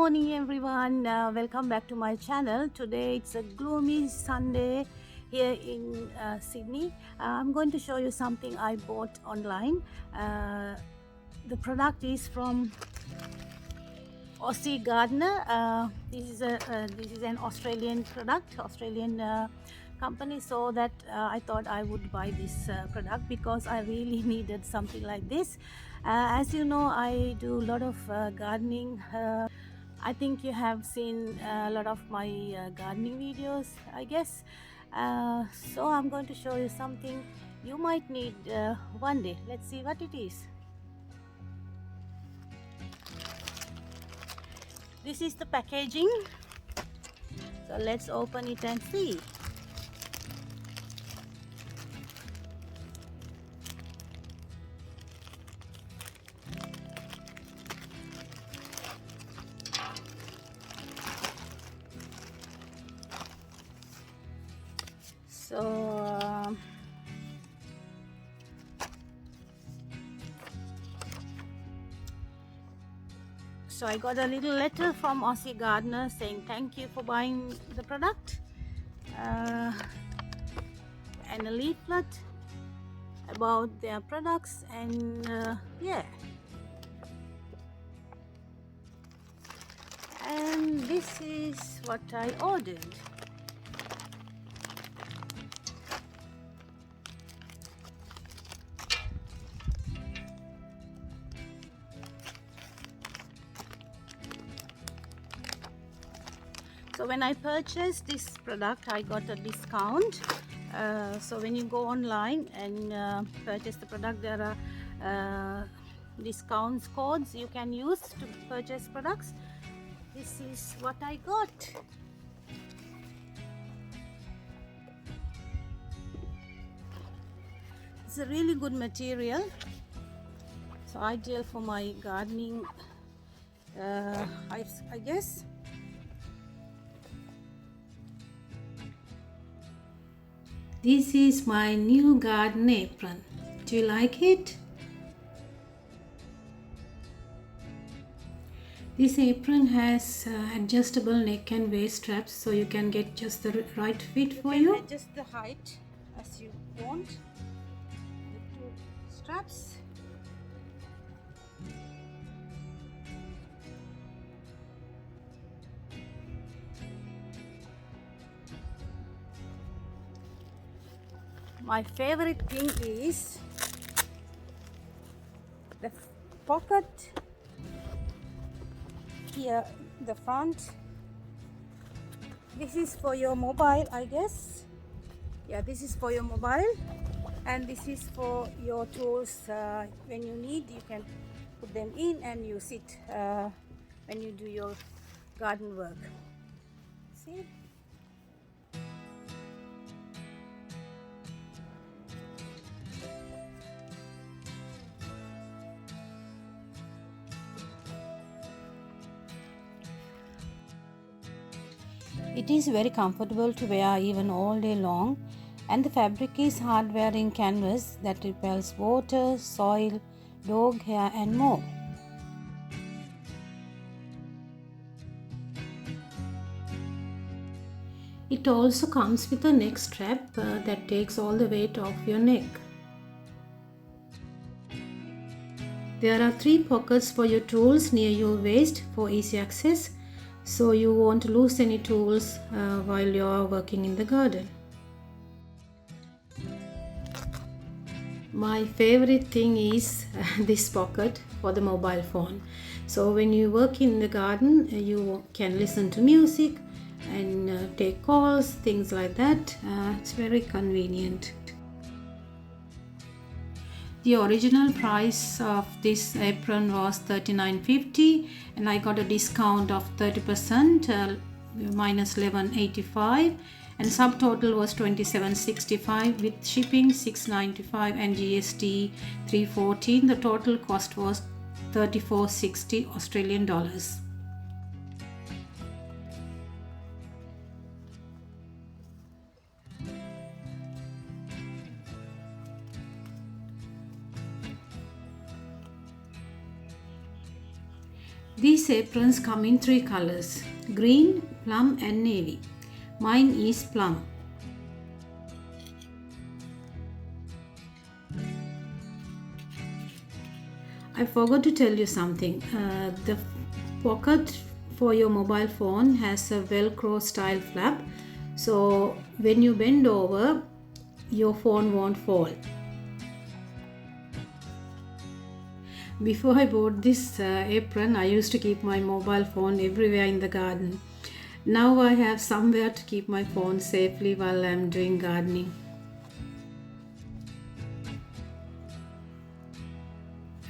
morning everyone, welcome back to my channel. Today it's a gloomy Sunday here in Sydney. I'm going to show you something I bought online. The product is from Aussie Gardener. This is an Australian product, Australian company, so that I thought I would buy this product because I really needed something like this. As you know, I do a lot of gardening. I think you have seen a lot of my gardening videos, I guess. So I'm going to show you something you might need one day. Let's see what it is. This is the packaging, so let's open it and see. So I got a little letter from Aussie Gardener saying thank you for buying the product, and a leaflet about their products, and yeah, and this is what I ordered. So when I purchased this product, I got a discount. So when you go online and purchase the product, there are discounts codes you can use to purchase products. This is what I got. It's a really good material, so ideal for my gardening, I guess. This is my new garden apron. Do you like it? This apron has adjustable neck and waist straps, so you can get just the right fit for you. Adjust the height as you want. The two straps. My favorite thing is the pocket here, the front. This is for your mobile, I guess. Yeah, this is for your mobile, and this is for your tools. When you need, you can put them in and use it when you do your garden work. See? It is very comfortable to wear even all day long, and the fabric is hard wearing canvas that repels water, soil, dog hair and more. It also comes with a neck strap that takes all the weight off your neck. There are 3 pockets for your tools near your waist for easy access, so you won't lose any tools while you are working in the garden. My favorite thing is this pocket for the mobile phone. So when you work in the garden, you can listen to music and take calls, things like that. It's very convenient. The original price of this apron was $39.50, and I got a discount of 30%, minus $11.85, and subtotal was $27.65 with shipping $6.95 and GST $3.14. The total cost was $34.60 Australian dollars. These aprons come in three colors: green, plum and navy. Mine is plum. I forgot to tell you something. The pocket for your mobile phone has a velcro style flap, so when you bend over, your phone won't fall. Before I bought this apron, I used to keep my mobile phone everywhere in the garden. Now I have somewhere to keep my phone safely while I'm doing gardening.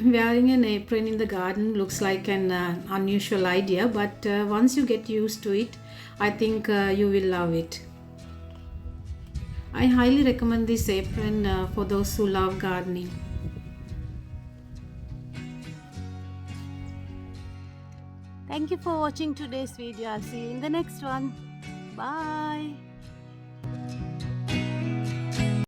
Wearing an apron in the garden looks like an unusual idea, but once you get used to it, I think you will love it. I highly recommend this apron for those who love gardening. Thank you for watching today's video. I'll see you in the next one. Bye.